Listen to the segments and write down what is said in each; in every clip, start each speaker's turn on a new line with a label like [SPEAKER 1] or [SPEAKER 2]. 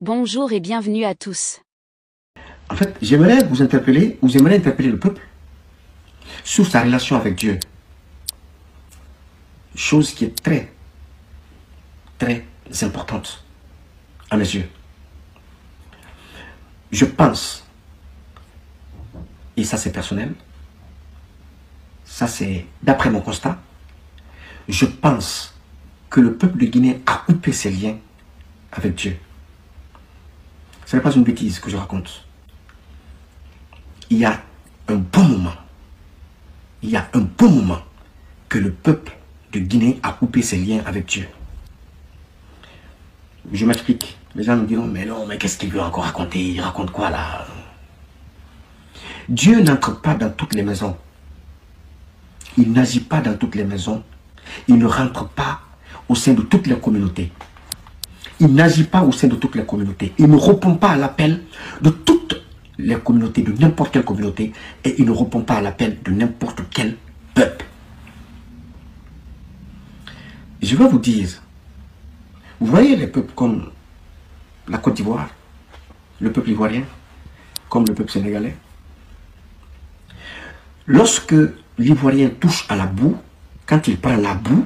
[SPEAKER 1] Bonjour et bienvenue à tous.
[SPEAKER 2] En fait, j'aimerais vous interpeller, ou j'aimerais interpeller le peuple sur sa relation avec Dieu. Chose qui est très, très importante à mes yeux. Je pense, et ça c'est personnel, ça c'est d'après mon constat, je pense que le peuple de Guinée a coupé ses liens avec Dieu. Ce n'est pas une bêtise que je raconte. Il y a un bon moment, que le peuple de Guinée a coupé ses liens avec Dieu. Je m'explique. Les gens me diront, mais non, mais qu'est-ce qu'il veut encore raconter? Il raconte quoi là? Dieu n'entre pas dans toutes les maisons. Il n'agit pas dans toutes les maisons. Il ne rentre pas au sein de toutes les communautés. Il n'agit pas au sein de toutes les communautés. Il ne répond pas à l'appel de toutes les communautés, de n'importe quelle communauté, et il ne répond pas à l'appel de n'importe quel peuple. Je vais vous dire, vous voyez les peuples comme la Côte d'Ivoire, le peuple ivoirien, comme le peuple sénégalais. Lorsque l'Ivoirien touche à la boue, quand il prend la boue,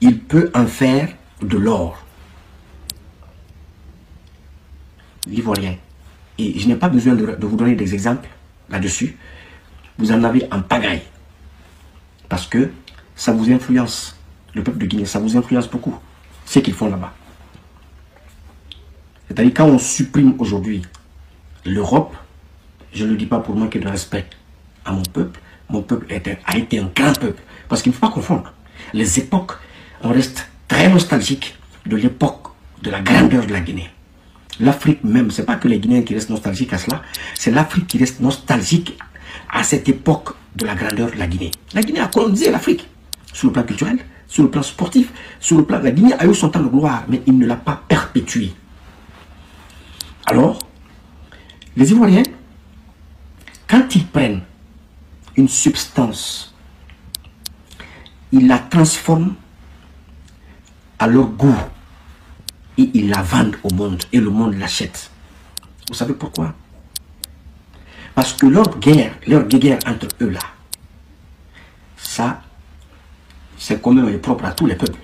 [SPEAKER 2] il peut en faire de l'or. L'Ivoirien. Et je n'ai pas besoin de vous donner des exemples là-dessus. Vous en avez en pagaille. Parce que ça vous influence. Le peuple de Guinée, ça vous influence beaucoup. Ce qu'ils font là-bas. C'est-à-dire quand on supprime aujourd'hui l'Europe, je ne le dis pas pour manquer de respect à mon peuple a été un grand peuple. Parce qu'il ne faut pas confondre. Les époques, on reste très nostalgique de l'époque de la grandeur de la Guinée. L'Afrique même, ce n'est pas que les Guinéens qui restent nostalgiques à cela, c'est l'Afrique qui reste nostalgique à cette époque de la grandeur de la Guinée. La Guinée a colonisé l'Afrique, sur le plan culturel, sur le plan sportif, sur le plan... La Guinée a eu son temps de gloire, mais il ne l'a pas perpétué. Alors, les Ivoiriens, quand ils prennent une substance, ils la transforment à leur goût et ils la vendent au monde et le monde l'achète. Vous savez pourquoi? Parce que leur guerre entre eux là, ça, c'est quand même propre à tous les peuples.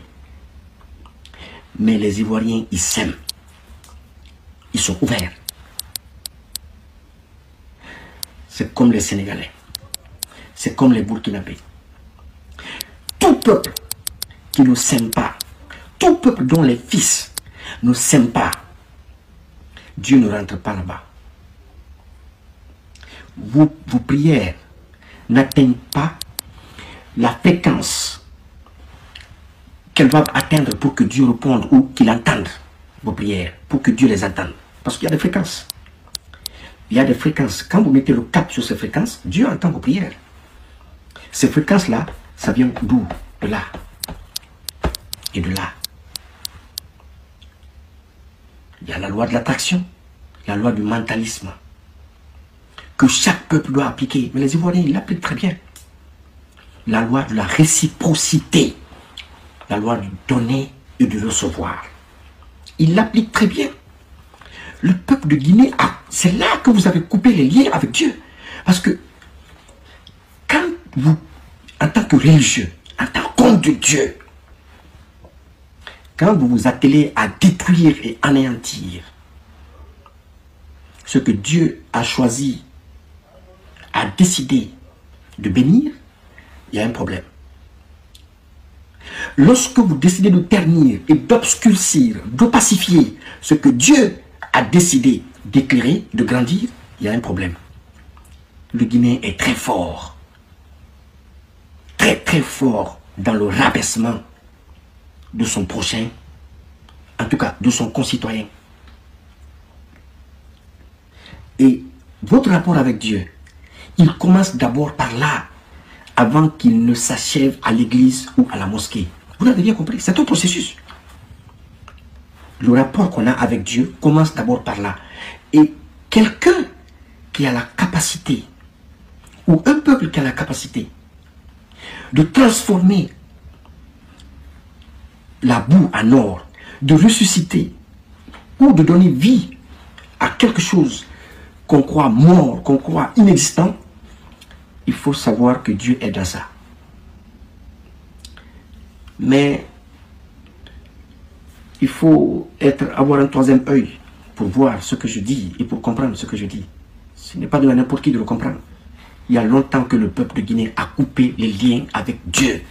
[SPEAKER 2] Mais les Ivoiriens, ils s'aiment. Ils sont ouverts. C'est comme les Sénégalais. C'est comme les Burkinabés. Tout peuple qui ne s'aime pas, tout peuple dont les fils ne s'aiment pas, Dieu ne rentre pas là-bas. Vos prières n'atteignent pas la fréquence qu'elles doivent atteindre pour que Dieu réponde ou qu'il entende vos prières, pour que Dieu les entende. Parce qu'il y a des fréquences. Il y a des fréquences. Quand vous mettez le cap sur ces fréquences, Dieu entend vos prières. Ces fréquences-là, ça vient d'où? De là. Et de là. Il y a la loi de l'attraction, la loi du mentalisme, que chaque peuple doit appliquer. Mais les Ivoiriens, ils l'appliquent très bien. La loi de la réciprocité, la loi du donner et du recevoir. Ils l'appliquent très bien. Le peuple de Guinée, c'est là que vous avez coupé les liens avec Dieu. Parce que quand vous, en tant que religieux, en tant qu'homme de Dieu, quand vous vous attelez à détruire et anéantir ce que Dieu a choisi, a décidé de bénir, il y a un problème. Lorsque vous décidez de ternir et d'obscurcir, d'opacifier ce que Dieu a décidé d'éclairer, de grandir, il y a un problème. Le Guinéen est très fort. Très fort dans le rabaissement de son prochain, en tout cas de son concitoyen. Et votre rapport avec Dieu, il commence d'abord par là, avant qu'il ne s'achève à l'église ou à la mosquée. Vous l'avez bien compris, c'est un processus. Le rapport qu'on a avec Dieu commence d'abord par là. Et quelqu'un qui a la capacité, ou un peuple qui a la capacité de transformer la boue en or, de ressusciter ou de donner vie à quelque chose qu'on croit mort, qu'on croit inexistant, il faut savoir que Dieu est dans ça. Mais il faut avoir un troisième œil pour voir ce que je dis et pour comprendre ce que je dis. Ce n'est pas de n'importe qui de le comprendre. Il y a longtemps que le peuple de Guinée a coupé les liens avec Dieu.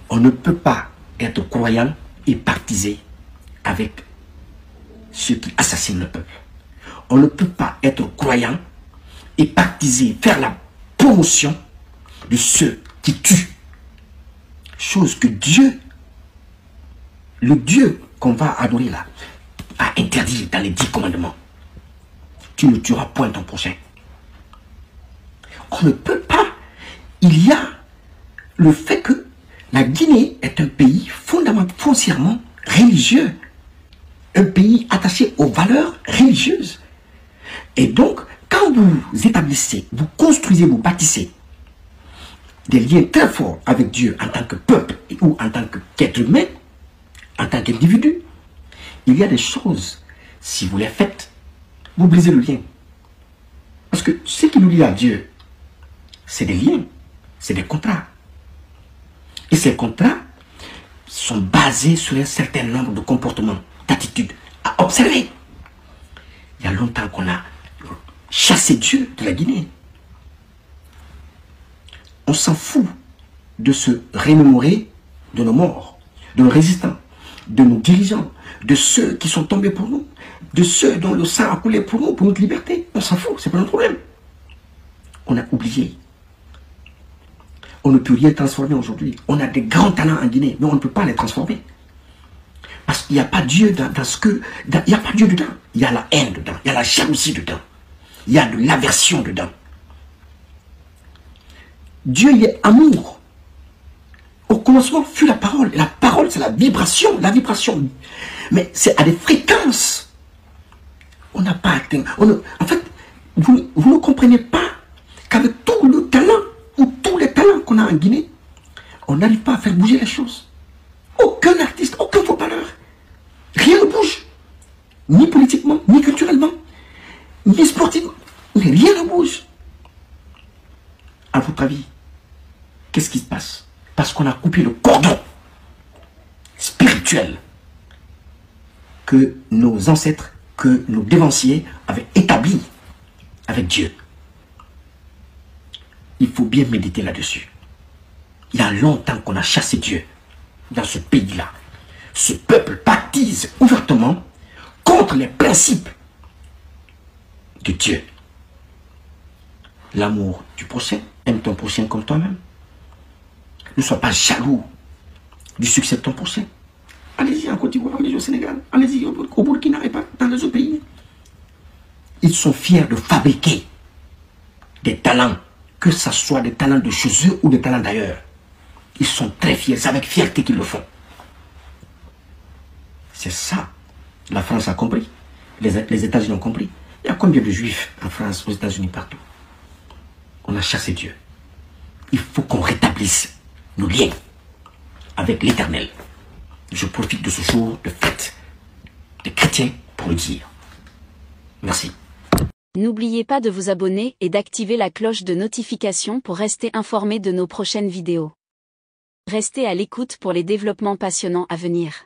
[SPEAKER 2] On ne peut pas être croyant et partisé avec ceux qui assassinent le peuple. On ne peut pas être croyant et partisé, faire la promotion de ceux qui tuent. Chose que Dieu, le Dieu qu'on va adorer là, a interdit dans les 10 commandements. Tu ne tueras point ton prochain. On ne peut pas. Il y a le fait que la Guinée est un pays foncièrement religieux. Un pays attaché aux valeurs religieuses. Et donc, quand vous établissez, vous construisez, vous bâtissez des liens très forts avec Dieu en tant que peuple ou en tant qu'être humain, en tant qu'individu, il y a des choses, si vous les faites, vous brisez le lien. Parce que ce qui nous lie à Dieu, c'est des liens, c'est des contrats. Et ces contrats sont basés sur un certain nombre de comportements, d'attitudes à observer. Il y a longtemps qu'on a chassé Dieu de la Guinée. On s'en fout de se remémorer de nos morts, de nos résistants, de nos dirigeants, de ceux qui sont tombés pour nous, de ceux dont le sang a coulé pour nous, pour notre liberté. On s'en fout, c'est pas notre problème. On a oublié. On ne peut rien transformer aujourd'hui. On a des grands talents en Guinée, mais on ne peut pas les transformer. Parce qu'il n'y a pas Dieu dans ce que... il n'y a pas Dieu dedans. Il y a la haine dedans. Il y a la jalousie dedans. Il y a de l'aversion dedans. Dieu y est amour. Au commencement fut la parole. Et la parole, c'est la vibration. La vibration. Mais c'est à des fréquences. On n'a pas atteint. En fait, vous ne comprenez pas qu'avec tout le talent, ou tous les talents qu'on a en Guinée, on n'arrive pas à faire bouger les choses. Aucun artiste, aucun footballeur. Rien ne bouge. Ni politiquement, ni culturellement, ni sportivement. Mais rien ne bouge. À votre avis, qu'est-ce qui se passe? Parce qu'on a coupé le cordon spirituel que nos ancêtres, que nos dévanciers avaient établi avec Dieu. Il faut bien méditer là-dessus. Il y a longtemps qu'on a chassé Dieu dans ce pays-là. Ce peuple baptise ouvertement contre les principes de Dieu. L'amour du prochain, aime ton prochain comme toi-même. Ne sois pas jaloux du succès de ton prochain. Allez-y en Côte d'Ivoire, allez-y au Sénégal, allez-y au Burkina et pas dans les autres pays. Ils sont fiers de fabriquer des talents, que ce soit des talents de chez eux ou des talents d'ailleurs. Ils sont très fiers, c'est avec fierté qu'ils le font. C'est ça. La France a compris. Les États-Unis ont compris. Il y a combien de juifs en France, aux États-Unis, partout? On a chassé Dieu. Il faut qu'on rétablisse nos liens avec l'Éternel. Je profite de ce jour de fête des chrétiens pour le dire. Merci.
[SPEAKER 1] N'oubliez pas de vous abonner et d'activer la cloche de notification pour rester informé de nos prochaines vidéos. Restez à l'écoute pour les développements passionnants à venir.